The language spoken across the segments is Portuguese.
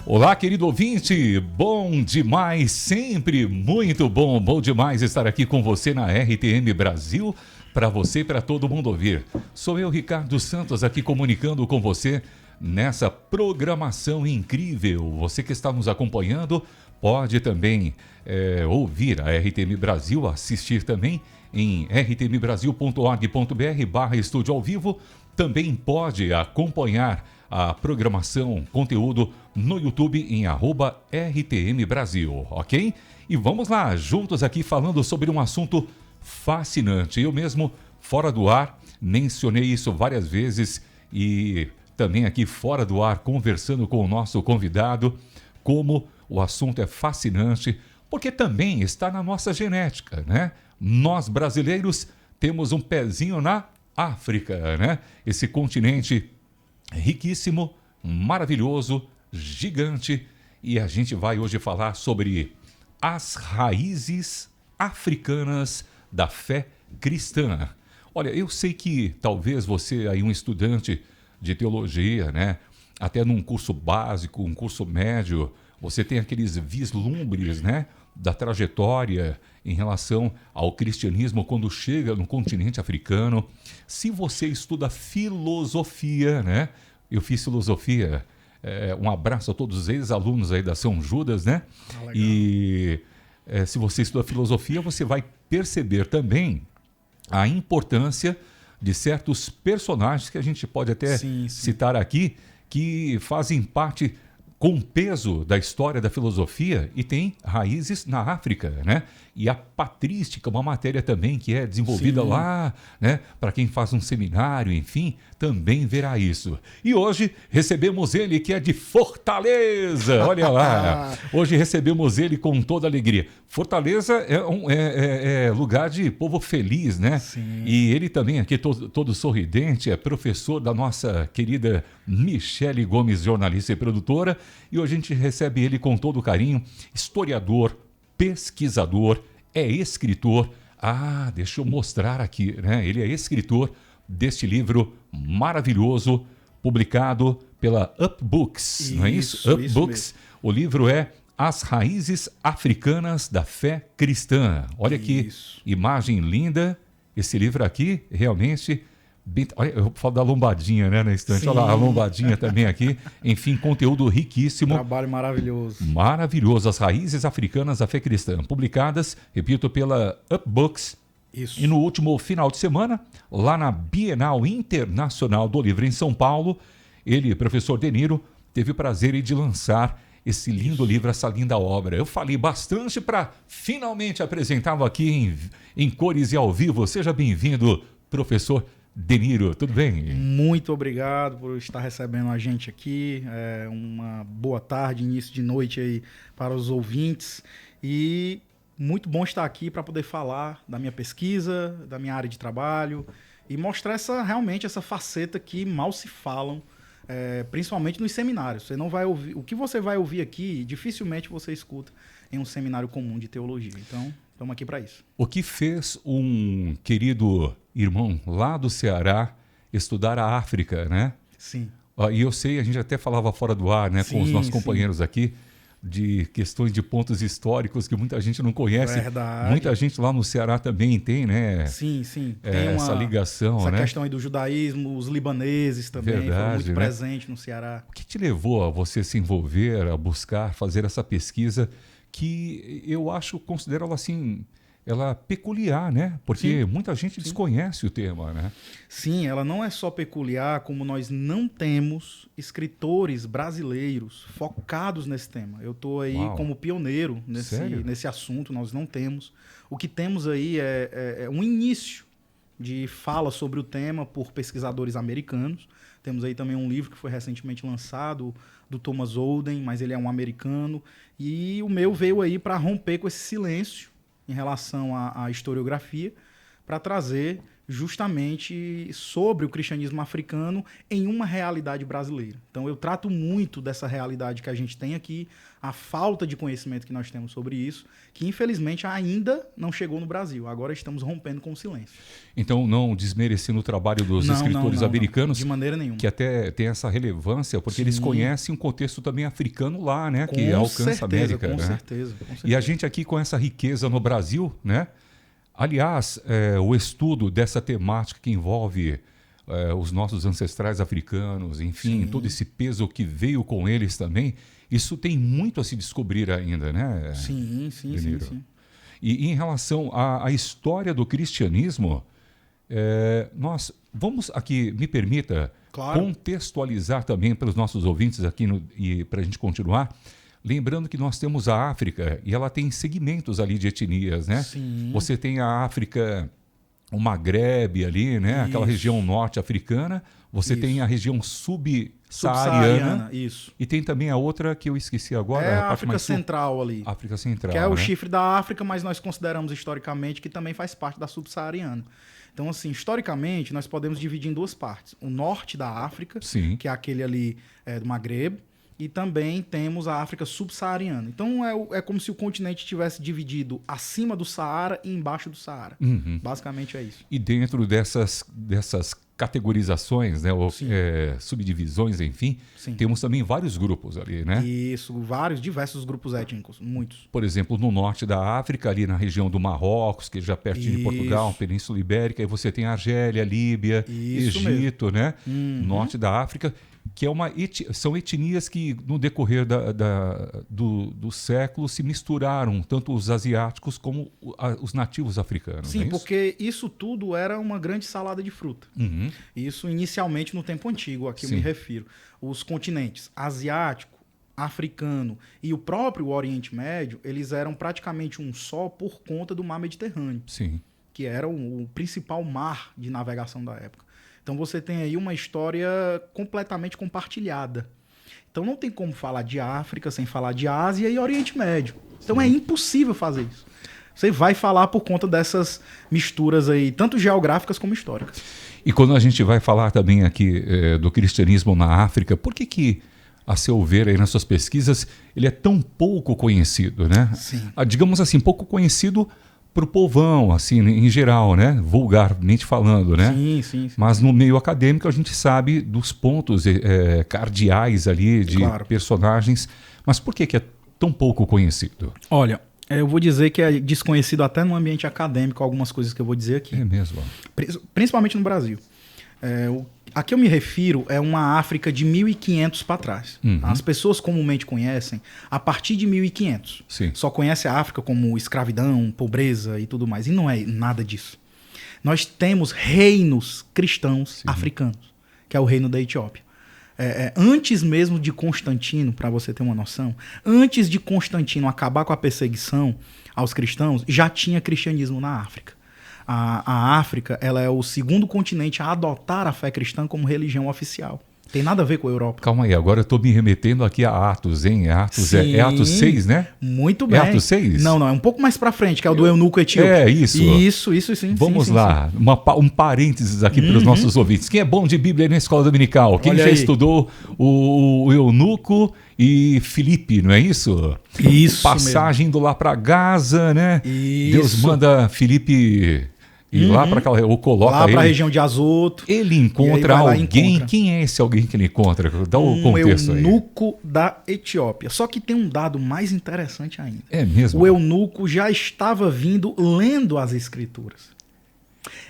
Olá, querido ouvinte, bom demais, sempre muito bom demais estar aqui com você na RTM Brasil, para você e para todo mundo ouvir. Sou eu, Ricardo Santos, aqui comunicando com você nessa programação incrível. Você que está nos acompanhando pode também ouvir a RTM Brasil, assistir também em rtmbrasil.org.br/estúdio ao vivo. Também pode acompanhar a programação, conteúdo no YouTube em @RTM Brasil, ok? E vamos lá, juntos aqui falando sobre um assunto fascinante. Eu mesmo, fora do ar, mencionei isso várias vezes e também aqui fora do ar, conversando com o nosso convidado, como o assunto é fascinante, porque também está na nossa genética, né? Nós brasileiros temos um pezinho na África, né? Esse continente riquíssimo, maravilhoso, gigante, e a gente vai hoje falar sobre as raízes africanas da fé cristã. Olha, eu sei que talvez você aí um estudante de teologia, né, até num curso básico, um curso médio, você tem aqueles vislumbres, né, da trajetória em relação ao cristianismo quando chega no continente africano. Se você estuda filosofia, né? Eu fiz filosofia. Um abraço a todos os ex-alunos aí da São Judas, né? E se você estuda filosofia, você vai perceber também a importância de certos personagens que a gente pode até citar aqui, que fazem parte com peso da história da filosofia e tem raízes na África, né? E a patrística, uma matéria também que é desenvolvida lá, né? Para quem faz um seminário, enfim, também verá isso. E hoje recebemos ele que é de Fortaleza, olha lá. Hoje recebemos ele com toda alegria. Fortaleza é lugar de povo feliz, né? Sim. E ele também aqui todo sorridente, é professor da nossa querida Michele Gomes, jornalista e produtora. E hoje a gente recebe ele com todo carinho, historiador, pesquisador, é escritor. Deixa eu mostrar aqui, né? Ele é escritor deste livro maravilhoso, publicado pela Up Books, não é isso? Up Books. Mesmo. O livro é As Raízes Africanas da Fé Cristã. Olha que imagem linda. Esse livro aqui, realmente... Olha, eu falo da lombadinha, né, na estante. Olha lá, a lombadinha também aqui. Enfim, conteúdo riquíssimo. Trabalho maravilhoso. Maravilhoso. As Raízes Africanas da Fé Cristã. Publicadas, repito, pela Up Books. Isso. E no último final de semana, lá na Bienal Internacional do Livro em São Paulo, ele, professor Deniro, teve o prazer de lançar esse lindo livro, essa linda obra. Eu falei bastante para finalmente apresentá-lo aqui em cores e ao vivo. Seja bem-vindo, professor Deniro, tudo bem? Muito obrigado por estar recebendo a gente aqui. Uma boa tarde, início de noite aí para os ouvintes. E muito bom estar aqui para poder falar da minha pesquisa, da minha área de trabalho e mostrar realmente essa faceta que mal se falam, principalmente nos seminários. Você não vai ouvir, o que você vai ouvir aqui, dificilmente você escuta em um seminário comum de teologia. Então, estamos aqui para isso. O que fez um querido irmão lá do Ceará estudar a África, né? Sim. E eu sei, a gente até falava fora do ar, né, com os nossos companheiros aqui, de questões de pontos históricos que muita gente não conhece. Verdade. Muita gente lá no Ceará também tem, né? Sim. Tem essa ligação, essa né? questão aí do judaísmo, os libaneses também foram muito presentes no Ceará. O que te levou a você se envolver, a buscar, fazer essa pesquisa que eu considero ela assim, ela peculiar, né? Porque muita gente desconhece o tema, né? Sim, ela não é só peculiar, como nós não temos escritores brasileiros focados nesse tema. Eu estou aí como pioneiro nesse assunto, nós não temos. O que temos aí é um início de fala sobre o tema por pesquisadores americanos. Temos aí também um livro que foi recentemente lançado, do Thomas Olden, mas ele é um americano. E o meu veio aí para romper com esse silêncio em relação à historiografia, para trazer justamente sobre o cristianismo africano em uma realidade brasileira. Então eu trato muito dessa realidade que a gente tem aqui, a falta de conhecimento que nós temos sobre isso, que infelizmente ainda não chegou no Brasil. Agora estamos rompendo com o silêncio. Então, não desmerecendo o trabalho dos escritores americanos, de maneira nenhuma. Que até tem essa relevância, porque Sim. eles conhecem um contexto também africano lá, né? Com que alcança certeza, a América. com né? certeza, com certeza. E a gente aqui com essa riqueza no Brasil, né? Aliás, o estudo dessa temática que envolve os nossos ancestrais africanos, enfim, Sim. todo esse peso que veio com eles também, isso tem muito a se descobrir ainda, né? Sim. E em relação à história do cristianismo, nós vamos aqui, me permita, Claro. contextualizar também para os nossos ouvintes aqui e para a gente continuar, lembrando que nós temos a África e ela tem segmentos ali de etnias, né? Sim. Você tem a África, o Magrebe ali, né? Aquela Isso. região norte-africana. Você Isso. tem a região subsaariana. Isso. E tem também a outra que eu esqueci agora. É a a parte África mais sul. Central ali. África Central, Que é o né? chifre da África, mas nós consideramos historicamente que também faz parte da subsaariana. Então, assim, historicamente, nós podemos dividir em duas partes. O norte da África, Sim. que é aquele ali do Magreb, e também temos a África subsaariana. Então, é como se o continente tivesse dividido acima do Saara e embaixo do Saara. Uhum. Basicamente é isso. E dentro dessas categorizações, né, ou, Sim. subdivisões, enfim, Sim. temos também vários grupos ali, né? Isso, diversos grupos étnicos, muitos. Por exemplo, no norte da África, ali na região do Marrocos, que é já pertinho de Isso. Portugal, Península Ibérica, aí você tem Argélia, Líbia, Isso Egito, né? Uhum. Norte da África, que são etnias que no decorrer do século se misturaram, tanto os asiáticos como os nativos africanos. Sim, não é isso? porque isso tudo era uma grande salada de fruta. Uhum. Isso inicialmente no tempo antigo, a que eu me Sim. refiro. Os continentes asiático, africano e o próprio Oriente Médio, eles eram praticamente um só por conta do mar Mediterrâneo, Sim. que era o principal mar de navegação da época. Então você tem aí uma história completamente compartilhada. Então não tem como falar de África sem falar de Ásia e Oriente Médio. Então é impossível fazer isso. Você vai falar por conta dessas misturas aí, tanto geográficas como históricas. E quando a gente vai falar também aqui do cristianismo na África, por que, a seu ver, aí nas suas pesquisas, ele é tão pouco conhecido, né? Sim. Digamos assim, pouco conhecido para o povão, assim, em geral, né? Vulgarmente falando, né? Sim. Mas no meio acadêmico a gente sabe dos pontos cardeais ali de Claro. personagens. Mas por que é tão pouco conhecido? Olha, eu vou dizer que é desconhecido até no ambiente acadêmico algumas coisas que eu vou dizer aqui. É mesmo. Principalmente no Brasil. A que eu me refiro é uma África de 1500 para trás. Uhum. As pessoas comumente conhecem a partir de 1500. Sim. Só conhece a África como escravidão, pobreza e tudo mais. E não é nada disso. Nós temos reinos cristãos africanos, que é o reino da Etiópia. Antes mesmo de Constantino, para você ter uma noção, antes de Constantino acabar com a perseguição aos cristãos, já tinha cristianismo na África. A África, ela é o segundo continente a adotar a fé cristã como religião oficial. Tem nada a ver com a Europa. Calma aí, agora eu estou me remetendo aqui a Atos, hein? Atos, Sim. é Atos 6, né? Muito bem. É Atos 6? Não, é um pouco mais pra frente, que é o do eunuco etíope. É, isso. Isso, sim. Vamos sim, lá, um parênteses aqui para os nossos ouvintes. Quem é bom de Bíblia aí na escola dominical? Quem Olha já aí. estudou o eunuco e Filipe, não é isso? Isso Passagem indo lá para Gaza, né? Isso. Deus manda Filipe ir lá para aquela, ou coloca Lá para a ele. região de Azoto. Ele E encontra aí vai lá e alguém. encontra. Quem é esse alguém que ele encontra? Dá o Um contexto aí. eunuco da Etiópia. Só que tem um dado mais interessante ainda. É mesmo? O eunuco já estava vindo lendo as escrituras.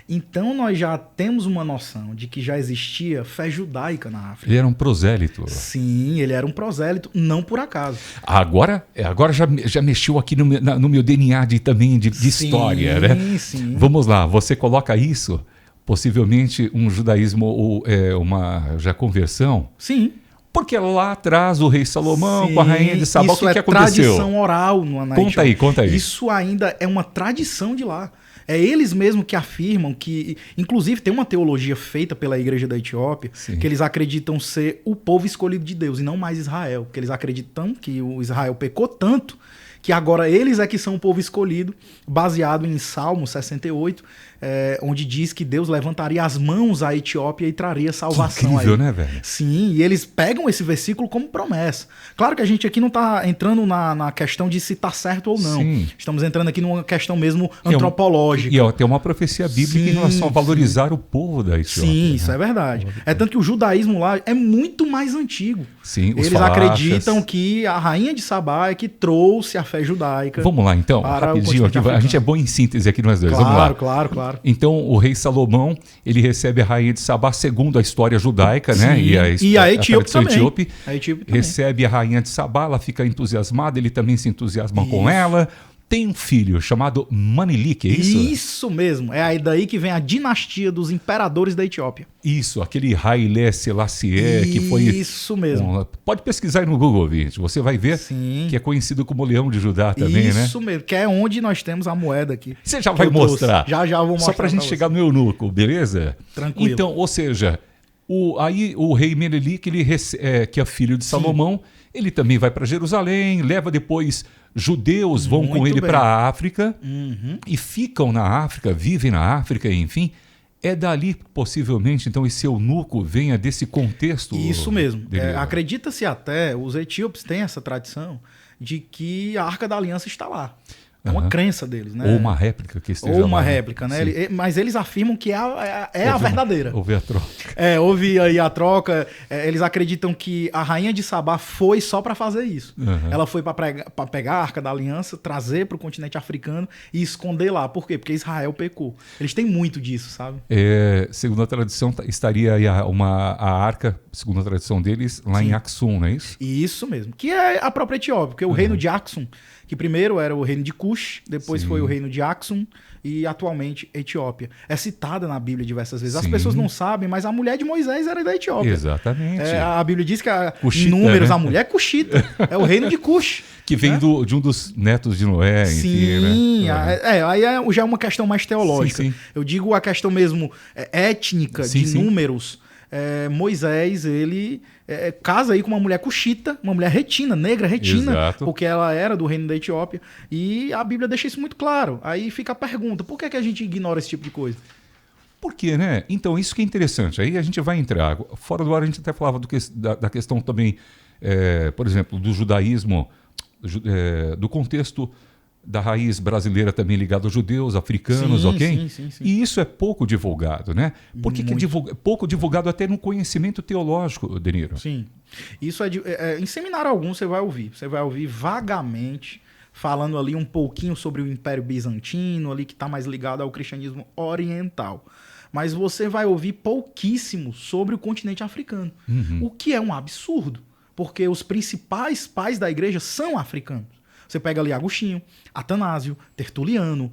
Então nós já temos uma noção de que já existia fé judaica na África. Ele era um prosélito. Sim, ele era um prosélito, não por acaso. Agora já mexeu aqui no meu DNA também de Sim, história, né? sim. Vamos lá, você coloca isso, possivelmente um judaísmo ou uma já conversão, Sim. porque lá atrás o rei Salomão Sim, com a rainha de Sabá, o isso que aconteceu? Tradição oral na Conta aí, conta aí. Isso ainda é uma tradição de lá. É eles mesmos que afirmam que, inclusive, tem uma teologia feita pela igreja da Etiópia, Sim. que eles acreditam ser o povo escolhido de Deus e não mais Israel. Porque eles acreditam que o Israel pecou tanto que agora eles é que são o povo escolhido, baseado em Salmo 68, onde diz que Deus levantaria as mãos à Etiópia e traria salvação. Que incrível, aí. Né, velho? Sim, e eles pegam esse versículo como promessa. Claro que a gente aqui não está entrando na questão de se está certo ou não. Sim. Estamos entrando aqui numa questão mesmo antropológica. E tem uma profecia bíblica em relação a valorizar o povo da Etiópia. Sim, isso é verdade. É tanto que o judaísmo lá é muito mais antigo. Sim, eles acreditam que a rainha de Sabá é que trouxe a fé judaica. Vamos lá, então, rapidinho. Aqui, a gente é bom em síntese aqui nós dois. Vamos lá. Claro. Então, o rei Salomão, ele recebe a rainha de Sabá segundo a história judaica, né? Sim, e a Etíope também. A Etíope recebe a rainha de Sabá, ela fica entusiasmada, ele também se entusiasma com ela. Tem um filho chamado Manilik, é isso? Isso mesmo. É aí daí que vem a dinastia dos imperadores da Etiópia. Isso, aquele Haile Selassie, que foi... Isso mesmo. Pode pesquisar aí no Google, gente. Você vai ver que é conhecido como Leão de Judá também, né? Isso mesmo, que é onde nós temos a moeda aqui. Você já vai mostrar. Já vou mostrar. Só pra gente chegar no eunuco, beleza? Tranquilo. Então, ou seja, aí o rei Menelik, que é filho de Salomão, ele também vai para Jerusalém, leva depois... Judeus vão com ele para a África e ficam na África, vivem na África, enfim. É dali, possivelmente, então, esse eunuco venha desse contexto. Isso mesmo. Acredita-se até, os etíopes têm essa tradição de que a Arca da Aliança está lá. É uma crença deles, né? Ou uma réplica que esteja lá. Ou uma réplica, né? Mas eles afirmam que é a verdadeira. Houve a troca. Houve aí a troca. Eles acreditam que a rainha de Sabá foi só para fazer isso. Ela foi para pegar a Arca da Aliança, trazer para o continente africano e esconder lá. Por quê? Porque Israel pecou. Eles têm muito disso, sabe? Segundo a tradição, estaria aí a arca, segundo a tradição deles, lá em Aksum, não é isso? Isso mesmo. Que é a própria Etiópia, porque o reino de Aksum, que primeiro era o reino de Cush, depois foi o reino de Aksum e atualmente Etiópia. É citada na Bíblia diversas vezes. As pessoas não sabem, mas a mulher de Moisés era da Etiópia. Exatamente. A Bíblia diz que Cushita, Números, né? A mulher é Cushita. É o reino de Cush. Que vem de um dos netos de Noé. Sim, aí já é uma questão mais teológica. Sim. Eu digo a questão mesmo étnica de números. Moisés, ele casa aí com uma mulher cuxita, uma mulher negra retina, Exato. porque ela era do reino da Etiópia, e a Bíblia deixa isso muito claro. Aí fica a pergunta, por que a gente ignora esse tipo de coisa? Por quê, né? Então, isso que é interessante. Aí a gente vai entrar. Fora do ar, a gente até falava da questão também, por exemplo, do judaísmo, do contexto da raiz brasileira também ligada aos judeus, africanos, ok? Sim. E isso é pouco divulgado, né? Por que é pouco divulgado até no conhecimento teológico, Deniro? Sim. Isso em seminário algum você vai ouvir. Você vai ouvir vagamente, falando ali um pouquinho sobre o Império Bizantino, ali que está mais ligado ao cristianismo oriental. Mas você vai ouvir pouquíssimo sobre o continente africano. O que é um absurdo, porque os principais pais da igreja são africanos. Você pega ali Agostinho, Atanásio, Tertuliano,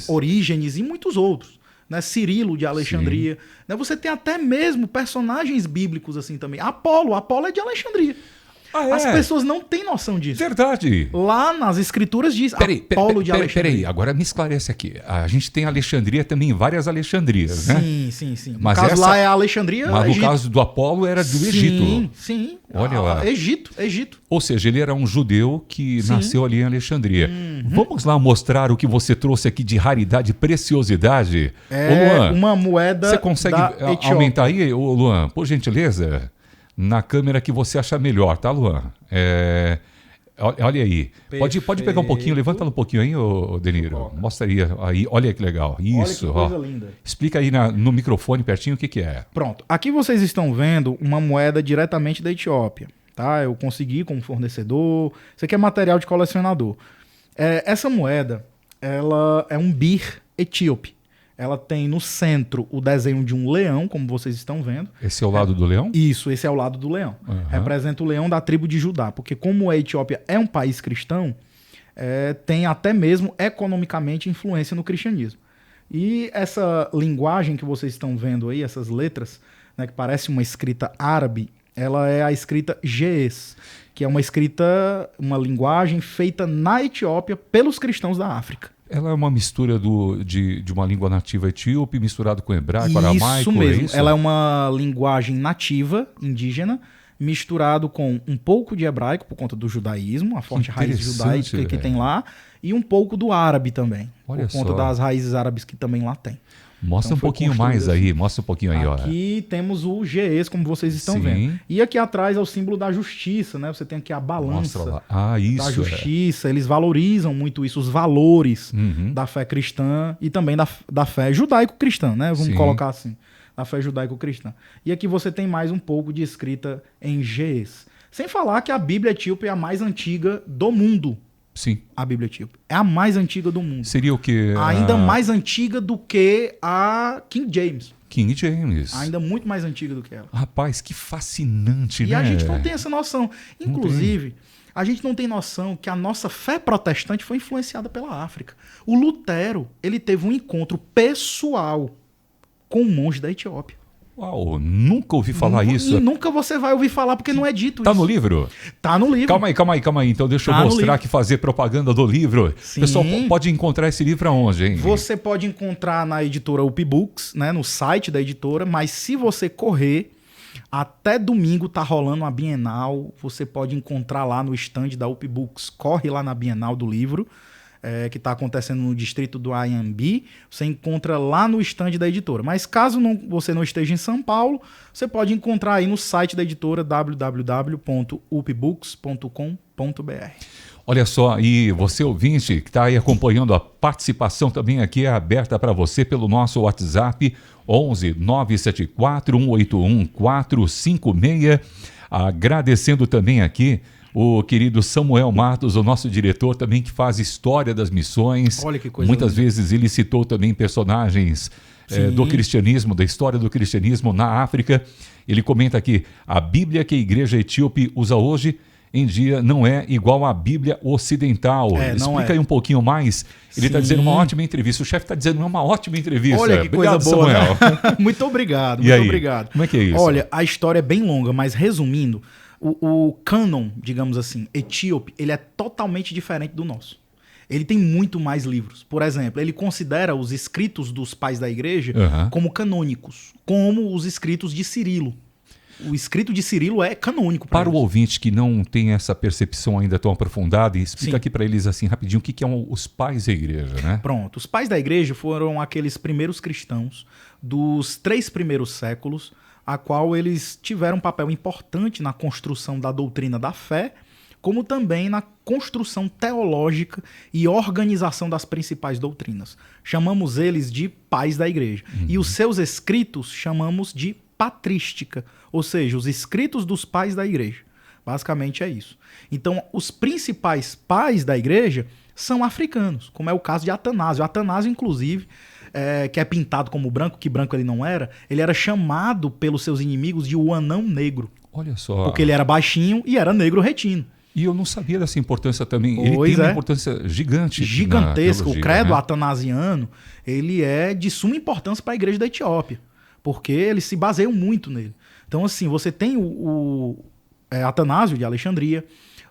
Orígenes e muitos outros. Né? Cirilo de Alexandria. Né? Você tem até mesmo personagens bíblicos assim também. Apolo é de Alexandria. As pessoas não têm noção disso. Verdade. Lá nas escrituras diz Apolo de Alexandria. Peraí, agora me esclarece aqui. A gente tem Alexandria também, várias Alexandrias, né? Sim. Mas no caso lá é a Alexandria. Mas no caso do Apolo era do Egito. Sim. Olha lá. Egito. Ou seja, ele era um judeu que nasceu ali em Alexandria. Vamos lá mostrar o que você trouxe aqui de raridade, preciosidade. Ô, Luan, uma moeda. você consegue aumentar aí, ô, Luan, por gentileza? Na câmera que você achar melhor, tá, Luan? Olha aí. Pode pegar um pouquinho, levanta um pouquinho aí, ô Deniro. Mostra aí. Olha que legal. Isso, olha que coisa linda. Explica aí no microfone pertinho o que é. Pronto. Aqui vocês estão vendo uma moeda diretamente da Etiópia. Tá? Eu consegui como fornecedor. Isso aqui é material de colecionador. Essa moeda, ela é um bir etíope. Ela tem no centro o desenho de um leão, como vocês estão vendo. Esse é o lado do leão? Isso, esse é o lado do leão. Representa o leão da tribo de Judá. Porque como a Etiópia é um país cristão, tem até mesmo economicamente influência no cristianismo. E essa linguagem que vocês estão vendo aí, essas letras, né, que parece uma escrita árabe, ela é a escrita Ge'ez, que é uma linguagem feita na Etiópia pelos cristãos da África. Ela é uma mistura de uma língua nativa etíope misturado com hebraico, aramaico. Isso mesmo. É isso? Ela é uma linguagem nativa, indígena, misturado com um pouco de hebraico, por conta do judaísmo, a forte raiz judaica que tem lá, e um pouco do árabe também, Olha por conta só. das raízes árabes que também lá tem. Mostra Então, um foi pouquinho construído mais assim. aí, mostra um pouquinho aí, ó. Aqui temos o GES, como vocês estão Sim. vendo. E aqui atrás é o símbolo da justiça, né? Você tem aqui a balança Mostra lá. Ah, isso. da justiça. Eles valorizam muito isso, os valores Uhum. da fé cristã e também da fé judaico-cristã, né? Vamos Sim. colocar assim, da fé judaico-cristã. E aqui você tem mais um pouco de escrita em GES. Sem falar que a Bíblia etíope é a mais antiga do mundo. Sim. A Bíblia etíope é a mais antiga do mundo. Seria o quê? Ainda mais antiga do que a King James. King James. Ainda muito mais antiga do que ela. Rapaz, que fascinante, E né? a gente não tem essa noção. Inclusive, a gente não tem noção que a nossa fé protestante foi influenciada pela África. O Lutero, ele teve um encontro pessoal com um monge da Etiópia. Uau, nunca ouvi falar isso. E nunca você vai ouvir falar porque não é dito Tá isso. no livro? Tá no livro. Calma aí. Então deixa eu Tá no mostrar livro. aqui, fazer propaganda do livro. Sim. Pessoal, pode encontrar esse livro aonde, hein? Você pode encontrar na editora UP Books, né, no site da editora, mas se você correr, até domingo tá rolando uma Bienal, você pode encontrar lá no stand da UP Books. Corre lá na Bienal do livro, que está acontecendo no distrito do Anhembi, você encontra lá no stand da editora. Mas caso você não esteja em São Paulo, você pode encontrar aí no site da editora www.upbooks.com.br. Olha só, e você ouvinte que está aí acompanhando, a participação também aqui é aberta para você pelo nosso WhatsApp 11 974 181 456. Agradecendo também aqui o querido Samuel Matos, o nosso diretor também, que faz história das missões. Olha que coisa Muitas linda. vezes ele citou também personagens do cristianismo, da história do cristianismo na África. Ele comenta aqui, a Bíblia que a igreja etíope usa hoje em dia não é igual à Bíblia ocidental. É, não Explica é. aí um pouquinho mais. Ele está Sim. dizendo uma ótima entrevista. O chefe está dizendo uma ótima entrevista. Olha que Obrigado, coisa boa, Samuel. né? Muito obrigado, E muito aí? obrigado. Como é que é isso? Olha, a história é bem longa, mas resumindo, o cânon, digamos assim, etíope, ele é totalmente diferente do nosso. Ele tem muito mais livros. Por exemplo, ele considera os escritos dos pais da igreja como canônicos, como os escritos de Cirilo. O escrito de Cirilo é canônico Para o eles. ouvinte que não tem essa percepção ainda tão aprofundada, explica Sim. aqui para eles assim rapidinho o que são os pais da igreja, né? Pronto. Os pais da igreja foram aqueles primeiros cristãos dos 3 primeiros séculos, a qual eles tiveram um papel importante na construção da doutrina da fé, como também na construção teológica e organização das principais doutrinas. Chamamos eles de pais da igreja. E os seus escritos chamamos de patrística, ou seja, os escritos dos pais da igreja. Basicamente é isso. Então, os principais pais da igreja são africanos, como é o caso de Atanásio. Atanásio, inclusive, que é pintado como branco, que branco ele não era, ele era chamado pelos seus inimigos de o anão negro, Olha só. porque ele era baixinho e era negro retino. E eu não sabia dessa importância também. Pois Ele tem uma é. importância gigante. Gigantesco. na O teologia, credo né? atanasiano, ele é de suma importância para a igreja da Etiópia, porque eles se baseiam muito nele. Então, assim, você tem o Atanásio de Alexandria,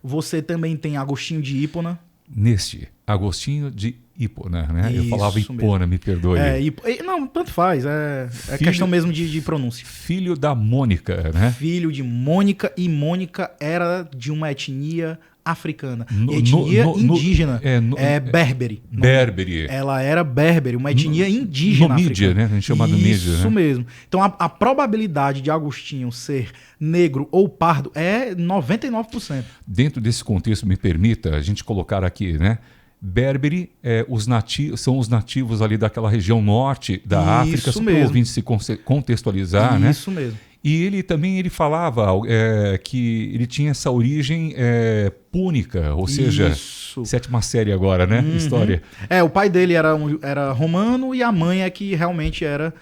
você também tem Agostinho de Hipona. Neste, Agostinho de Hipona, né? Eu Isso falava Hipona, me perdoe. Não, tanto faz, é Filho- questão mesmo de pronúncia. Filho da Mônica, né? Filho de Mônica, e Mônica era de uma etnia africana. No- Etnia no- no- indígena. Berbere. Berbere. Ela era berbere, uma etnia indígena Numídia, africana. né? A gente chama Numídia, Isso né? mesmo. Então a probabilidade de Agostinho ser negro ou pardo é 99%. Dentro desse contexto, me permita a gente colocar aqui, né? Berbere são os nativos ali daquela região norte da Isso África, só para o mesmo. ouvinte se contextualizar, né? Isso mesmo. E ele também falava que ele tinha essa origem púnica, ou seja, Isso. 7ª série agora, né? História. O pai dele era romano e a mãe é que realmente era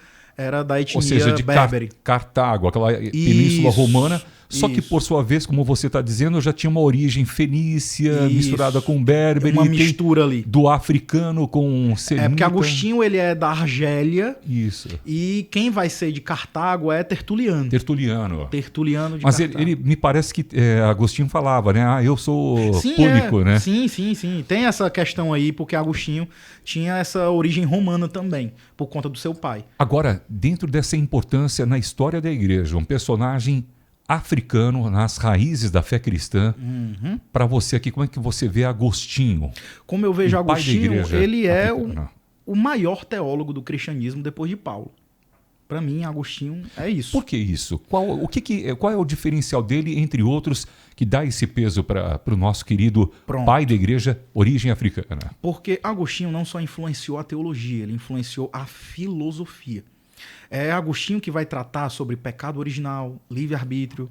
da etnia Ou seja, de berbere. Cartago, aquela península romana. Só que, isso. por sua vez, como você está dizendo, já tinha uma origem fenícia, Isso. misturada com berbere. Uma e tem mistura ali. do africano com semita. Porque Agostinho ele é da Argélia Isso. e quem vai ser de Cartago é Tertuliano. Tertuliano. Tertuliano de Mas Cartago. ele me parece que Agostinho falava, né? Eu sou Sim, púnico, né? Sim. Tem essa questão aí, porque Agostinho tinha essa origem romana também, por conta do seu pai. Agora, dentro dessa importância na história da igreja, um personagem africano, nas raízes da fé cristã. Para você aqui, como é que você vê Agostinho? Como eu vejo Agostinho, ele é o maior teólogo do cristianismo depois de Paulo. Para mim, Agostinho é isso. Por que isso? Qual é o diferencial dele, entre outros, que dá esse peso para o nosso querido pai da igreja, origem africana? Porque Agostinho não só influenciou a teologia, ele influenciou a filosofia. É Agostinho que vai tratar sobre pecado original, livre-arbítrio,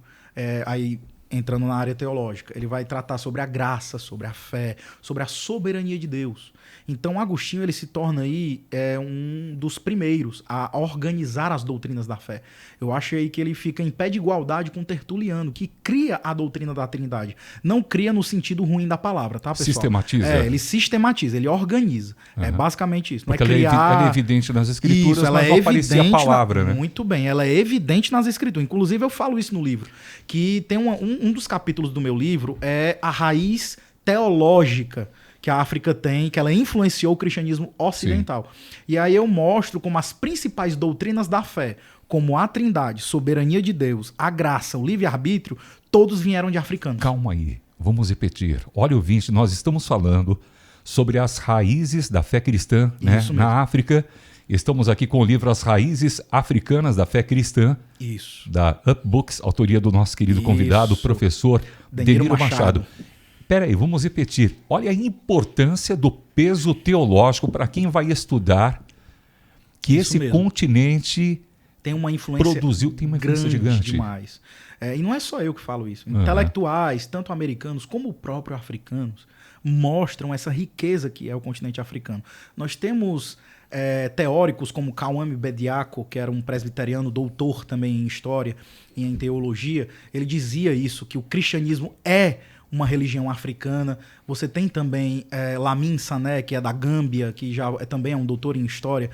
aí entrando na área teológica. Ele vai tratar sobre a graça, sobre a fé, sobre a soberania de Deus. Então, Agostinho ele se torna aí um dos primeiros a organizar as doutrinas da fé. Eu acho aí que ele fica em pé de igualdade com Tertuliano, que cria a doutrina da Trindade. Não cria no sentido ruim da palavra, tá, pessoal? Sistematiza. Ele sistematiza, ele organiza. É basicamente isso. Porque ela é evidente nas escrituras, isso, mas não aparecia a palavra, né? Muito bem, ela é evidente nas escrituras. Inclusive, eu falo isso no livro, que tem um dos capítulos do meu livro é a raiz teológica que a África tem, que ela influenciou o cristianismo ocidental. Sim. E aí eu mostro como as principais doutrinas da fé, como a Trindade, soberania de Deus, a graça, o livre-arbítrio, todos vieram de africanos. Calma aí, vamos repetir. Olha, ouvinte, nós estamos falando sobre as raízes da fé cristã, né, na África. Estamos aqui com o livro As Raízes Africanas da Fé Cristã, da Up Books, autoria do nosso querido convidado, o professor Deniro Machado. Espera aí, vamos repetir. Olha a importância do peso teológico para quem vai estudar que esse continente tem uma influência produziu, tem uma influência gigante demais. E não é só eu que falo isso. Intelectuais, tanto americanos como próprios africanos, mostram essa riqueza que é o continente africano. Nós temos teóricos como Kawame Bediako, que era um presbiteriano, doutor também em história e em teologia. Ele dizia isso, que o cristianismo é uma religião africana. Você tem também Lamin Sané, que é da Gâmbia, que já também é um doutor em história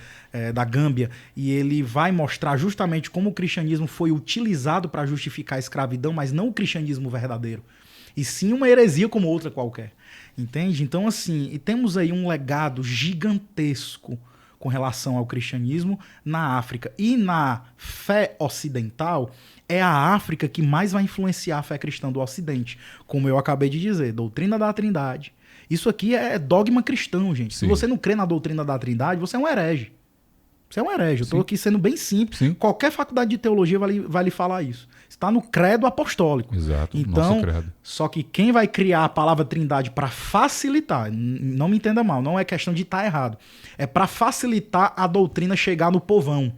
da Gâmbia, e ele vai mostrar justamente como o cristianismo foi utilizado para justificar a escravidão, mas não o cristianismo verdadeiro, e sim uma heresia como outra qualquer. Entende? Então, assim, e temos aí um legado gigantesco com relação ao cristianismo na África. E na fé ocidental, é a África que mais vai influenciar a fé cristã do Ocidente. Como eu acabei de dizer, doutrina da Trindade. Isso aqui é dogma cristão, gente. Sim. Se você não crê na doutrina da Trindade, você é um herege. Você é um herege. Eu estou aqui sendo bem simples. Sim. Qualquer faculdade de teologia vai lhe falar isso. Está no credo apostólico. Exato, então, nosso credo. Só que quem vai criar a palavra Trindade para facilitar, não me entenda mal, não é questão de estar errado, é para facilitar a doutrina chegar no povão,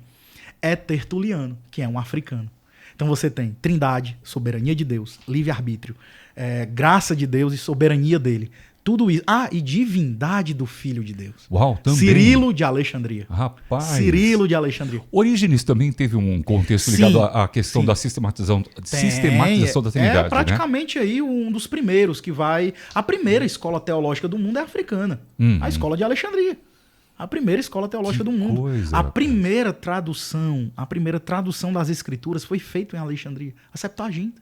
é Tertuliano, que é um africano. Então você tem Trindade, soberania de Deus, livre-arbítrio, graça de Deus e soberania dele. Tudo isso. E divindade do Filho de Deus. Uau, também. Cirilo de Alexandria. Rapaz. Cirilo de Alexandria. Orígenes também teve um contexto ligado à questão da sistematização da Trindade. É praticamente aí um dos primeiros que vai... A primeira escola teológica do mundo é africana. A escola de Alexandria. A primeira escola teológica do mundo. A primeira tradução das escrituras foi feita em Alexandria. A Septuaginta.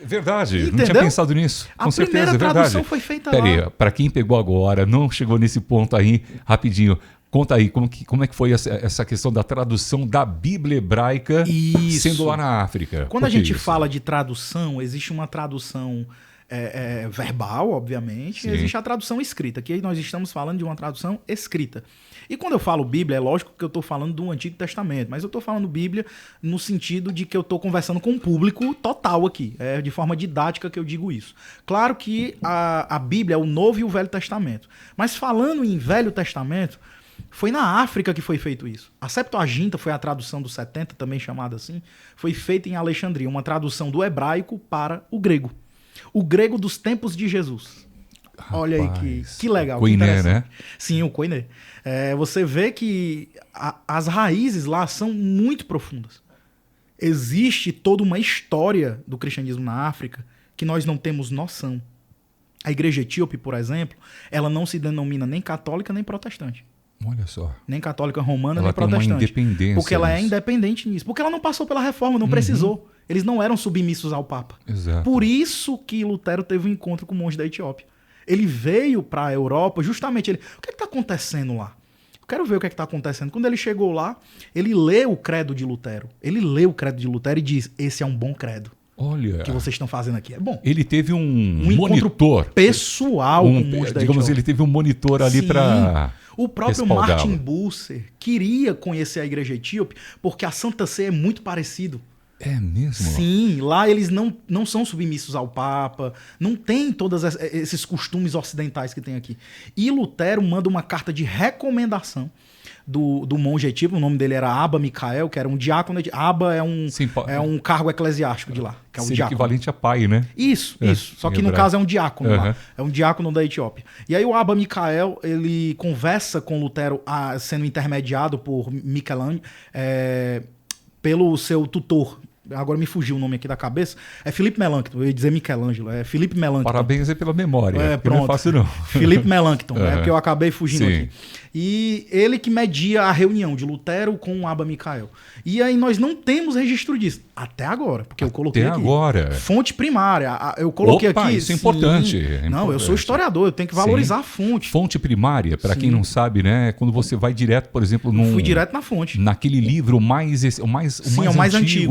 Verdade. Entendeu? Não tinha pensado nisso. Com certeza, é verdade. A primeira tradução foi feita lá. Peraí, para quem pegou agora, não chegou nesse ponto aí, rapidinho. Conta aí, como é que foi essa questão da tradução da Bíblia hebraica sendo lá na África? Quando a gente fala de tradução, existe uma tradução verbal, obviamente, e existe a tradução escrita. Aqui nós estamos falando de uma tradução escrita. E quando eu falo Bíblia, é lógico que eu estou falando do Antigo Testamento, mas eu estou falando Bíblia no sentido de que eu estou conversando com um público total aqui. É de forma didática que eu digo isso. Claro que a Bíblia é o Novo e o Velho Testamento. Mas falando em Velho Testamento, foi na África que foi feito isso. A Septuaginta foi a tradução dos 70, também chamada assim, foi feita em Alexandria, uma tradução do hebraico para o grego. O grego dos tempos de Jesus. Rapaz, olha aí que legal. Koiné, né? Sim, o Koiné. Você vê que as raízes lá são muito profundas. Existe toda uma história do cristianismo na África que nós não temos noção. A igreja etíope, por exemplo, ela não se denomina nem católica nem protestante. Olha só. Nem católica romana, ela nem protestante. Uma independência porque ela é independente nisso. Porque ela não passou pela reforma, não precisou. Eles não eram submissos ao Papa. Exato. Por isso que Lutero teve um encontro com o monge da Etiópia. Ele veio para a Europa justamente... O que está acontecendo lá? quero ver o que está acontecendo. Quando ele chegou lá, ele lê o credo de Lutero. Ele lê o credo de Lutero e diz, esse é um bom credo. Olha. O que vocês estão fazendo aqui é bom. Ele teve um monitor pessoal com o monge da digamos, Etiópia. ele teve um monitor ali para o próprio Martin Bucer queria conhecer a igreja etíope porque a Santa Sé é muito parecido. É mesmo? Sim, lá eles não são submissos ao Papa, não tem todos esses costumes ocidentais que tem aqui. E Lutero manda uma carta de recomendação do monge etíope, o nome dele era Abba Micael, que era um diácono. Abba é um cargo eclesiástico de lá, que é o diácono. Equivalente a pai, né? Isso. Só que no caso é um diácono lá. É um diácono da Etiópia. E aí o Abba Micael, ele conversa com Lutero, sendo intermediado por Michelangelo, pelo seu tutor. Agora me fugiu o nome aqui da cabeça. É Felipe Melanchthon. Eu ia dizer Michelangelo. É Felipe Melanchthon. Parabéns aí pela memória. Pronto. Não é fácil, não. Felipe Melanchthon. Porque eu acabei fugindo aqui. E ele que media a reunião de Lutero com o Abba Micael. E aí nós não temos registro disso. Até agora. Porque eu coloquei aqui. Até agora. Fonte primária. Eu coloquei aqui. Isso é importante. Não, eu sou historiador. Eu tenho que valorizar a fonte. Fonte primária, para quem não sabe, né? Quando você vai direto, por exemplo, fui direto na fonte. Naquele livro o mais antigo,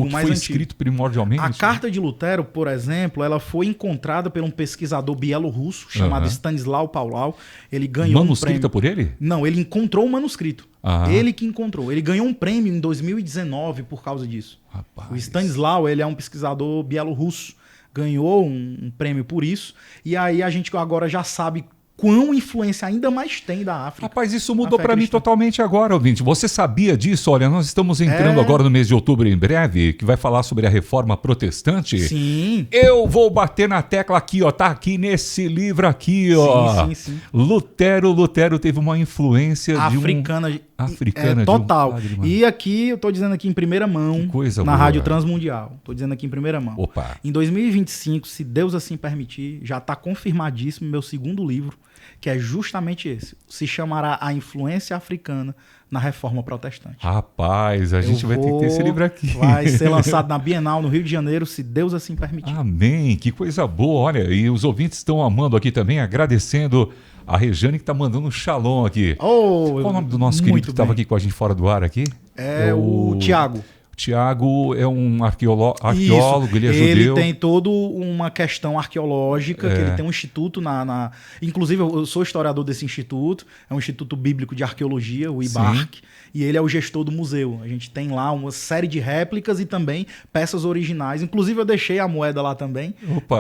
mais antigo. Escrito primordialmente. A carta de Lutero, por exemplo, ela foi encontrada por um pesquisador bielorrusso chamado Stanislaw Paulau. Ele ganhou manuscrita por ele? Não, ele encontrou o manuscrito. Ele que encontrou. Ele ganhou um prêmio em 2019 por causa disso. Rapaz. O Stanislaw, ele é um pesquisador bielorrusso. Ganhou um prêmio por isso. E aí a gente agora já sabe quão influência ainda mais tem da África. Rapaz, isso mudou para mim totalmente agora, ouvinte. Você sabia disso? Olha, nós estamos entrando agora no mês de outubro em breve, que vai falar sobre a Reforma Protestante. Sim. Eu vou bater na tecla aqui, ó. Tá aqui nesse livro aqui, ó. Sim. Lutero teve uma influência africana de total. E aqui, eu tô dizendo aqui em primeira mão, na Rádio Transmundial. Tô dizendo aqui em primeira mão. Opa. Em 2025, se Deus assim permitir, já tá confirmadíssimo meu segundo livro, que é justamente esse. Se chamará A Influência Africana na Reforma Protestante. Rapaz, a gente vai ter que ter esse livro aqui. Vai ser lançado na Bienal, no Rio de Janeiro, se Deus assim permitir. Amém, que coisa boa. Olha, e os ouvintes estão amando aqui também, agradecendo a Rejane que está mandando um shalom aqui. Qual o nome do nosso querido que estava aqui com a gente fora do ar aqui? É o Tiago. Tiago é um arqueólogo, ele é judeu. Ele tem toda uma questão arqueológica, que ele tem um instituto Inclusive, eu sou historiador desse instituto, é um Instituto Bíblico de Arqueologia, o IBARC, e ele é o gestor do museu. A gente tem lá uma série de réplicas e também peças originais. Inclusive, eu deixei a moeda lá também,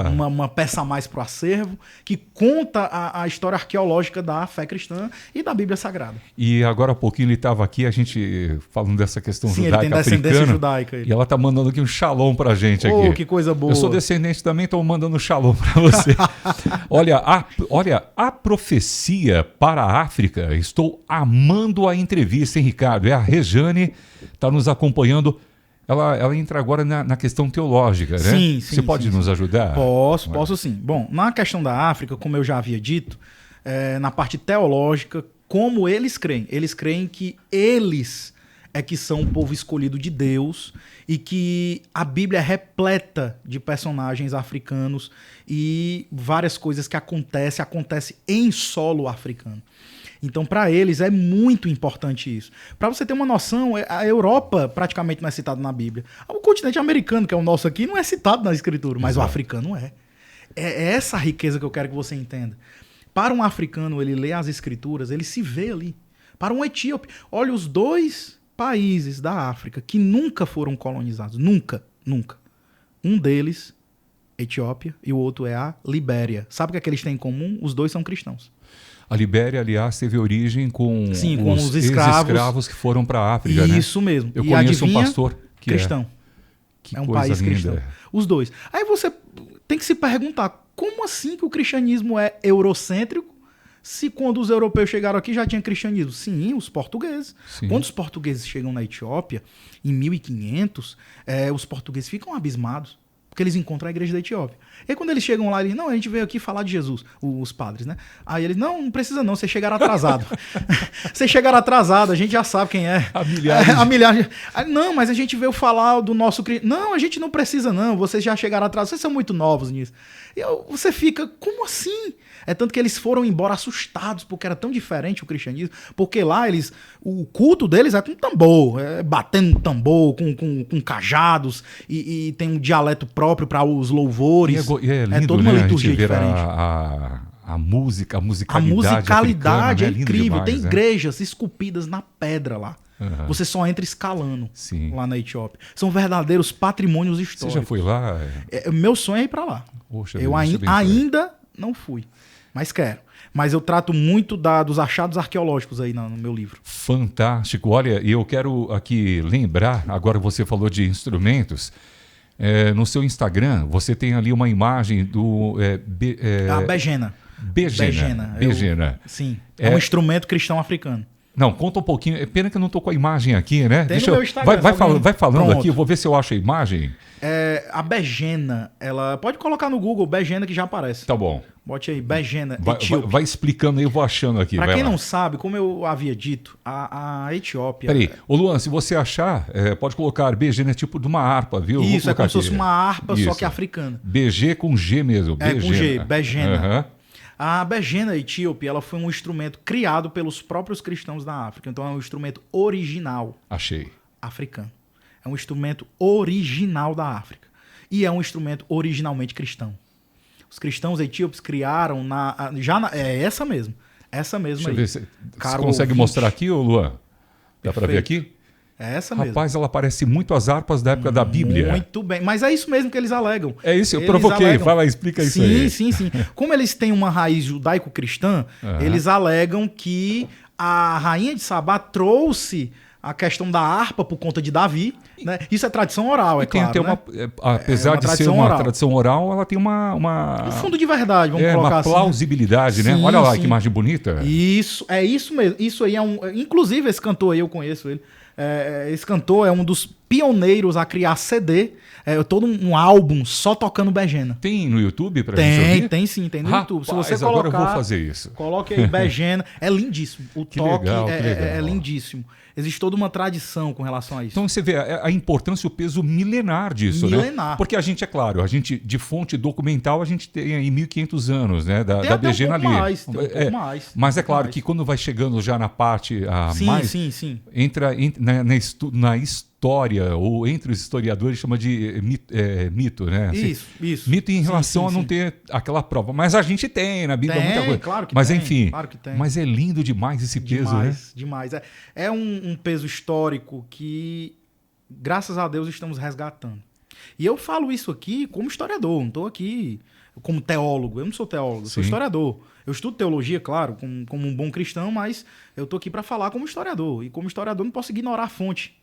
uma peça a mais para o acervo, que conta a história arqueológica da fé cristã e da Bíblia Sagrada. E agora há pouquinho ele estava aqui, a gente falando dessa questão judaica ele tem descendência judaica. E ela tá mandando aqui um shalom pra gente aqui. Que coisa boa. Eu sou descendente também, tô mandando um shalom pra você. Olha, a profecia para a África, estou amando a entrevista, hein, Ricardo? É a Rejane, tá nos acompanhando. Ela entra agora na questão teológica, né? Sim. Você pode nos ajudar? Posso sim. Bom, na questão da África, como eu já havia dito, na parte teológica, como eles creem que eles é que são o povo escolhido de Deus e que a Bíblia é repleta de personagens africanos e várias coisas que acontecem em solo africano. Então, para eles, é muito importante isso. Para você ter uma noção, a Europa praticamente não é citada na Bíblia. O continente americano, que é o nosso aqui, não é citado na Escritura, mas o africano é. É essa a riqueza que eu quero que você entenda. Para um africano, ele lê as Escrituras, ele se vê ali. Para um etíope, olha os dois países da África que nunca foram colonizados. Nunca. Um deles, Etiópia, e o outro é a Libéria. Sabe o que eles têm em comum? Os dois são cristãos. A Libéria, aliás, teve origem com os escravos que foram para a África, né? Isso mesmo. Eu conheço um pastor que cristão. Que é um coisa país linda. cristão. Os dois. Aí você tem que se perguntar, como assim que o cristianismo é eurocêntrico, se quando os europeus chegaram aqui já tinha cristianismo? Sim, os portugueses. Sim. Quando os portugueses chegam na Etiópia, em 1500, os portugueses ficam abismados. Porque eles encontram a igreja da Etiópia. E aí, quando eles chegam lá, eles não, a gente veio aqui falar de Jesus, os padres, né? Aí eles, não precisa não, vocês chegaram atrasado. Vocês chegaram atrasado, a gente já sabe quem é. Há milhares. Há milhares. Aí, não, mas a gente veio falar do nosso... Não, a gente não precisa não, vocês já chegaram atrasados, vocês são muito novos nisso. E você fica, como assim? É tanto que eles foram embora assustados, porque era tão diferente o cristianismo, porque lá o culto deles é com tambor, batendo tambor, com cajados, e tem um dialeto próprio para os louvores. É lindo, toda uma né? liturgia A gente ver diferente. A música, a musicalidade. A musicalidade africana, é né? incrível. Demais, tem né? igrejas esculpidas na pedra lá. Uhum. Você só entra escalando. Sim. Lá na Etiópia. São verdadeiros patrimônios Você históricos. já foi lá? Meu sonho é ir para lá. Poxa, Eu Deus, ainda não fui, mas quero. Mas eu trato muito dos achados arqueológicos aí no meu livro. Fantástico. Olha, e eu quero aqui lembrar, agora você falou de instrumentos, no seu Instagram você tem ali uma imagem do... A begena. Begena. Sim, é um instrumento cristão africano. Não, conta um pouquinho. É pena que eu não estou com a imagem aqui, né? Tem no meu Instagram. Vai falando Pronto. aqui, eu vou ver se eu acho a imagem. A begena, ela... Pode colocar no Google, begena, que já aparece. Tá bom. Bote aí, begena, Etíope. Vai explicando aí, eu vou achando aqui. Pra quem não sabe, como eu havia dito, a Etiópia... Peraí, ô Luan, se você achar, pode colocar begena é tipo de uma harpa, viu? Isso, é como se fosse uma harpa, Isso. só que africana. BG com G mesmo. É, com G, begena. Uhum. A begena etíope, ela foi um instrumento criado pelos próprios cristãos da África. Então é um instrumento original. Achei. Africano. É um instrumento original da África. E é um instrumento originalmente cristão. Os cristãos etíopes criaram é essa mesmo. Essa mesma aí. Deixa eu ver você consegue mostrar aqui, ô Luan? Dá para ver aqui? É essa mesmo. Rapaz, ela parece muito as harpas da época da Bíblia. Muito bem. Mas é isso mesmo que eles alegam. É isso, eu provoquei. Vai lá, explica isso aí. Sim. Como eles têm uma raiz judaico-cristã, eles alegam que a rainha de Sabá trouxe a questão da harpa por conta de Davi, né? Isso é tradição oral, é claro. Apesar de ser uma tradição oral, ela tem um fundo de verdade, vamos colocar uma assim. plausibilidade, né? Olha lá que imagem bonita. Isso, é isso mesmo. Isso aí inclusive, esse cantor aí, eu conheço ele. Esse cantor é um dos pioneiros a criar CD, todo um álbum só tocando begena. Tem no YouTube pra gente ouvir? Tem sim, tem no YouTube. Se você colocar, agora eu vou fazer isso. Coloque aí begena, é lindíssimo. O toque legal, é lindíssimo. Existe toda uma tradição com relação a isso. Então você vê a importância e o peso milenar disso, né? Porque a gente, é claro, de fonte documental, a gente tem aí 1.500 anos, né? Da begena ali. Mais. Mas é claro que quando vai chegando já na parte Sim. Entra na história, ou entre os historiadores, chama de mito, né? Assim, isso. Mito em relação a não ter aquela prova. Mas a gente tem na Bíblia muita coisa. Claro que mas tem, enfim, claro que tem. Mas é lindo demais esse peso, né? Demais. É um peso histórico que, graças a Deus, estamos resgatando. E eu falo isso aqui como historiador, não estou aqui como teólogo. Eu não sou teólogo, sou historiador. Eu estudo teologia, claro, como um bom cristão, mas eu estou aqui para falar como historiador. E como historiador não posso ignorar a fonte.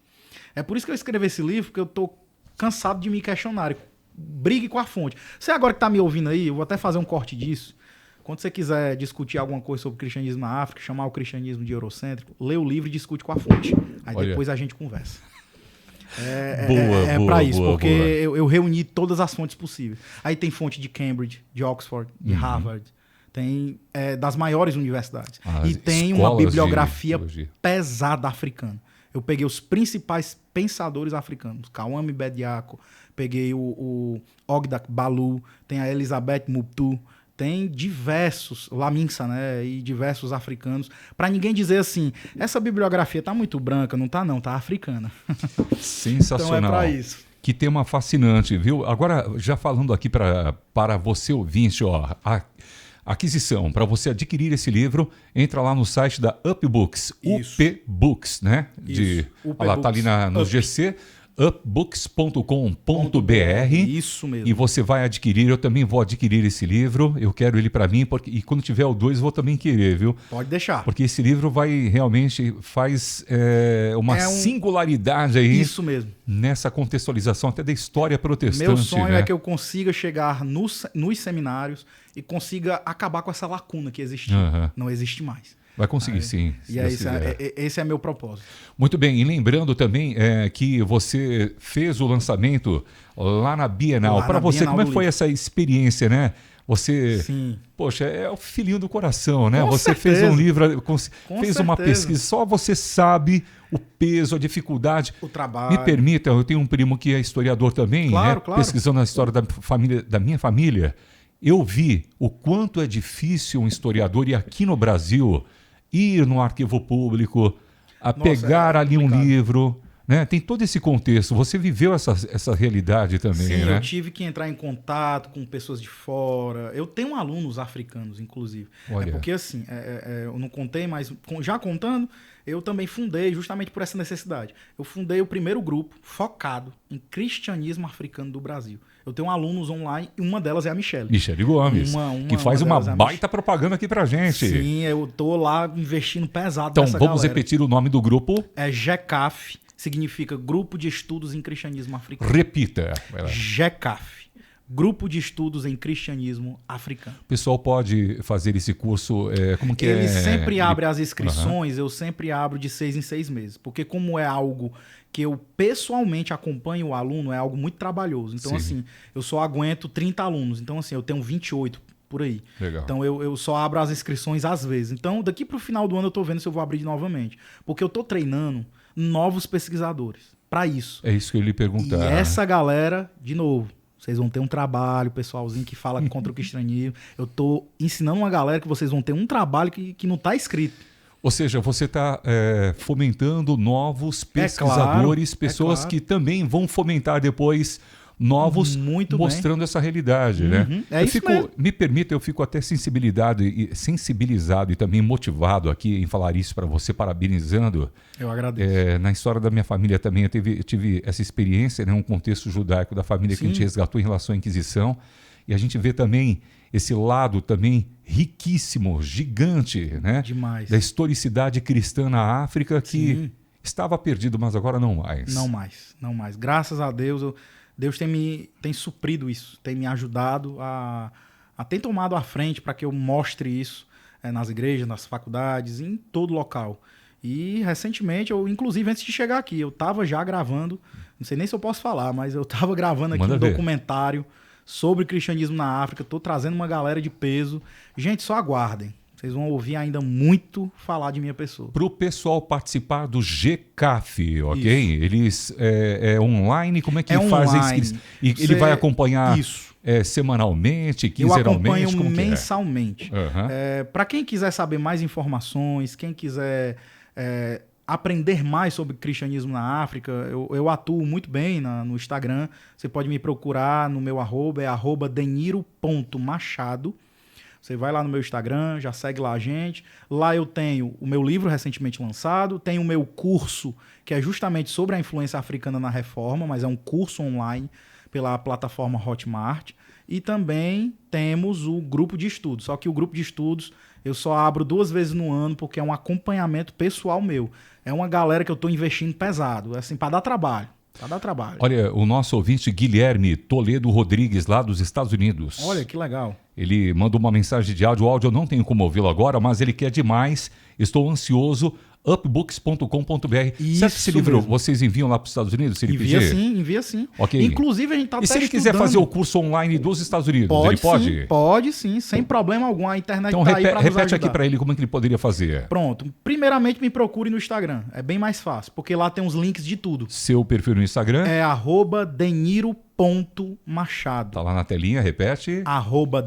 É por isso que eu escrevi esse livro, porque eu estou cansado de me questionar. Brigue com a fonte. Você agora que está me ouvindo aí, eu vou até fazer um corte disso. Quando você quiser discutir alguma coisa sobre o cristianismo na África, chamar o cristianismo de eurocêntrico, lê o livro e discute com a fonte. Aí depois a gente conversa. É para isso, porque eu reuni todas as fontes possíveis. Aí tem fonte de Cambridge, de Oxford, de Harvard. Tem das maiores universidades. E tem uma bibliografia pesada africana. Eu peguei os principais pensadores africanos. Kawame Bediako, peguei o Ogdak Balu, tem a Elizabeth Muptu, tem diversos, Laminsa, né, e diversos africanos, para ninguém dizer assim, essa bibliografia tá muito branca, não tá não, tá africana. Sensacional. Então é para isso. Que tema fascinante, viu? Agora, já falando aqui para você ouvinte, ó, aquisição, para você adquirir esse livro, entra lá no site da Upbooks, UP Books, né? Ela tá ali no GC, upbooks.com.br. Isso mesmo. E você vai adquirir, eu também vou adquirir esse livro, eu quero ele para mim, e quando tiver o 2 vou também querer, viu? Pode deixar. Porque esse livro faz uma singularidade aí. Isso mesmo. Nessa contextualização até da história protestante. Meu sonho né? é que eu consiga chegar nos seminários e consiga acabar com essa lacuna que existia. Não existe mais. Vai conseguir, sim. E esse é meu propósito. Muito bem, e lembrando também que você fez o lançamento lá na Bienal. Para você, como é que foi essa experiência, né? Você, sim. Poxa, é o filhinho do coração, né? Com você certeza. fez um livro, fez certeza. uma pesquisa, só você sabe o peso, a dificuldade. O trabalho. Me permita, eu tenho um primo que é historiador também, claro. Pesquisando a história da minha família. Eu vi o quanto é difícil um historiador, e aqui no Brasil, ir no arquivo público, pegar ali um livro, né? Tem todo esse contexto. Você viveu essa realidade também, Sim, né? eu tive que entrar em contato com pessoas de fora. Eu tenho alunos africanos, inclusive. Olha. Porque assim, eu não contei, mas já contando, eu também fundei, justamente por essa necessidade. Eu fundei o primeiro grupo focado em cristianismo africano do Brasil. Eu tenho alunos online e uma delas é a Michele. Michele Gomes, que faz uma baita propaganda aqui pra gente. Sim, eu tô lá investindo pesado então, nessa vamos galera. repetir o nome do grupo? É GECAF, significa Grupo de Estudos em Cristianismo Africano. Repita. GECAF, Grupo de Estudos em Cristianismo Africano. O pessoal pode fazer esse curso, como que Ele sempre abre as inscrições, eu sempre abro de 6 em 6 meses, porque como é algo que eu pessoalmente acompanho o aluno, é algo muito trabalhoso. Então, assim, eu só aguento 30 alunos. Então, assim, eu tenho 28 por aí. Legal. Então, eu só abro as inscrições às vezes. Então, daqui para o final do ano eu tô vendo se eu vou abrir novamente. Porque eu tô treinando novos pesquisadores para isso. É isso que eu lhe perguntar. E essa galera, de novo, vocês vão ter um trabalho, pessoalzinho que fala contra o cristianismo. Eu tô ensinando uma galera que vocês vão ter um trabalho que não tá escrito. Ou seja, você está fomentando novos pesquisadores, pessoas que também vão fomentar depois novos, muito mostrando bem. Essa realidade, né? É isso mesmo. Me permita, eu fico até sensibilizado e também motivado aqui em falar isso para você, parabenizando. Eu agradeço. Na história da minha família também eu tive essa experiência, né? Um contexto judaico da família que a gente resgatou em relação à Inquisição. E a gente vê também esse lado também riquíssimo, gigante, né? Demais. Da historicidade cristã na África que estava perdido, mas agora não mais. Não mais. Graças a Deus, Deus tem suprido isso, tem me ajudado tem tomado a frente para que eu mostre isso nas igrejas, nas faculdades, em todo local. E recentemente, inclusive antes de chegar aqui, eu estava já gravando, não sei nem se eu posso falar, mas eu estava gravando aqui documentário sobre cristianismo na África. Estou trazendo uma galera de peso. Gente, só aguardem. Vocês vão ouvir ainda muito falar de minha pessoa. Para o pessoal participar do GCAF, ok? Isso. Eles online, como é que faz a inscrição? E ele vai acompanhar semanalmente, quinzenalmente? Eu acompanho mensalmente. Para quem quiser saber mais informações, quem quiser aprender mais sobre cristianismo na África, eu atuo muito bem no Instagram. Você pode me procurar no meu arroba, é @deniro.machado. Você vai lá no meu Instagram, já segue lá a gente. Lá eu tenho o meu livro recentemente lançado, tenho o meu curso, que é justamente sobre a influência africana na reforma, mas é um curso online pela plataforma Hotmart. E também temos o grupo de estudos. Só que o grupo de estudos eu só abro 2 vezes no ano, porque é um acompanhamento pessoal meu. É uma galera que eu estou investindo pesado, assim, para dar trabalho. Olha, o nosso ouvinte Guilherme Toledo Rodrigues, lá dos Estados Unidos. Olha, que legal. Ele mandou uma mensagem de áudio. O áudio eu não tenho como ouvi-lo agora, mas ele quer demais. Estou ansioso. Upbooks.com.br. Será que esse livro mesmo. Vocês enviam lá para os Estados Unidos? Se ele envia sim. Okay. Inclusive, a gente está até E se ele quiser fazer o curso online dos Estados Unidos, ele pode? Pode sim, sem problema algum. A internet então, está aí para nos repete ajudar. aqui para ele como é que ele poderia fazer. Pronto. Primeiramente, me procure no Instagram. É bem mais fácil, porque lá tem uns links de tudo. Seu perfil no Instagram? É @deniro.machado. Tá lá na telinha, repete.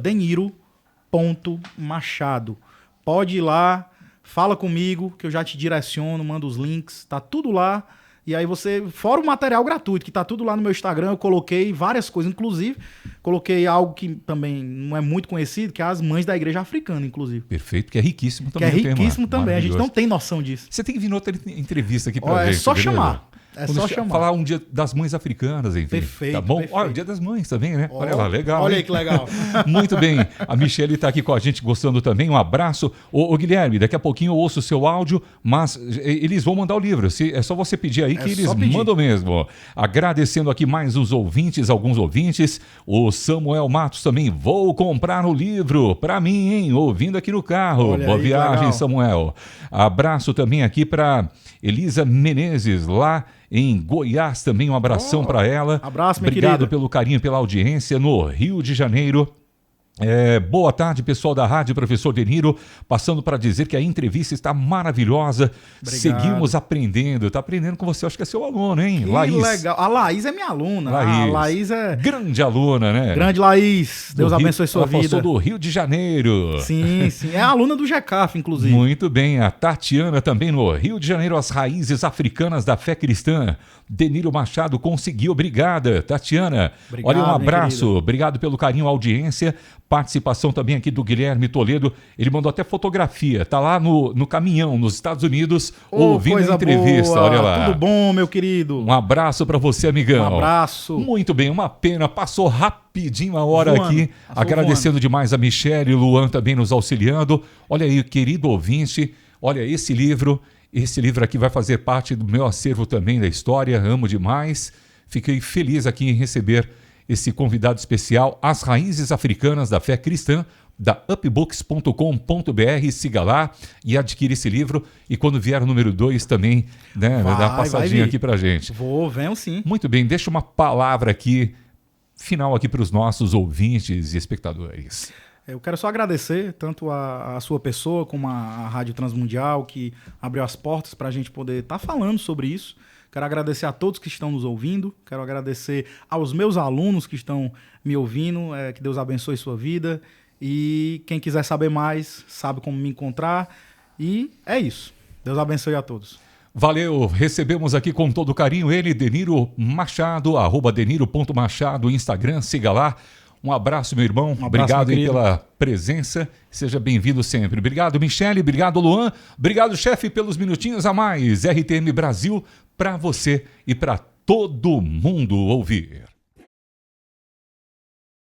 @deniro.machado. Pode ir lá. Fala comigo, que eu já te direciono, mando os links, tá tudo lá. E aí fora o material gratuito, que tá tudo lá no meu Instagram, eu coloquei várias coisas, inclusive, coloquei algo que também não é muito conhecido, que é as mães da igreja africana, inclusive. Perfeito, que é riquíssimo também. Que é riquíssimo também, a gente não tem noção disso. Você tem que vir noutra entrevista aqui pra gente. É só chamar. É Quando só chamar. falar um dia das mães africanas, enfim. Perfeito, Tá bom? perfeito. Olha, o dia das mães também, né? Olha lá, legal. Olha hein? aí que legal. Muito bem. A Michele está aqui com a gente, gostando também. Um abraço. Ô, Guilherme, daqui a pouquinho eu ouço o seu áudio, mas eles vão mandar o livro. É só você pedir aí que eles mandam mesmo. Agradecendo aqui mais os ouvintes, alguns ouvintes. O Samuel Matos também. Vou comprar o livro para mim, hein? Ouvindo aqui no carro. Olha Boa aí, viagem, Samuel. Abraço também aqui para Elisa Menezes, lá em Goiás, também um abração para ela. Abraço, minha Obrigado querida. pelo carinho, pela audiência no Rio de Janeiro. Boa tarde, pessoal da rádio, professor Deniro, passando para dizer que a entrevista está maravilhosa. Obrigado. Seguimos aprendendo. Está aprendendo com você, acho que é seu aluno, hein? Que Laís. legal. A Laís é minha aluna. Laís. A Laís é... Grande aluna, né? Grande Laís. Deus Do Rio- abençoe sua ela vida. passou do Rio de Janeiro. Sim, sim. É aluna do GECAF, inclusive. Muito bem, a Tatiana também no Rio de Janeiro, as raízes africanas da fé cristã. Deniro Machado conseguiu, obrigada, Tatiana. Obrigado, Olha, um minha abraço, querida. obrigado pelo carinho, audiência, participação também aqui do Guilherme Toledo. Ele mandou até fotografia, tá lá no caminhão, nos Estados Unidos, ouvindo a Coisa entrevista, boa. olha lá. Tudo bom, meu querido? Um abraço para você, amigão. Um abraço. Muito bem, uma pena, passou rapidinho a hora Voando, aqui. passou Agradecendo demais a Michele e o Luan também nos auxiliando. Olha aí, querido ouvinte, olha esse livro aqui vai fazer parte do meu acervo também da história, amo demais. Fiquei feliz aqui em receber esse convidado especial, As Raízes Africanas da Fé Cristã, da upbooks.com.br. Siga lá e adquira esse livro. E quando vier o número 2 também, né, vai dar uma passadinha vir. aqui pra gente. Venho sim. Muito bem, deixa uma palavra aqui, final aqui para os nossos ouvintes e espectadores. Eu quero só agradecer tanto a sua pessoa como a Rádio Transmundial, que abriu as portas para a gente poder estar falando sobre isso. Quero agradecer a todos que estão nos ouvindo. Quero agradecer aos meus alunos que estão me ouvindo. Que Deus abençoe sua vida. E quem quiser saber mais, sabe como me encontrar. E é isso. Deus abençoe a todos. Valeu, recebemos aqui com todo carinho ele, Deniro Machado, @deniro.machado, Instagram, siga lá. Um abraço, meu irmão. Um abraço, obrigado meu aí querido. pela presença. Seja bem-vindo sempre. Obrigado, Michele. Obrigado, Luan. Obrigado, chefe, pelos minutinhos a mais. RTM Brasil para você e para todo mundo ouvir.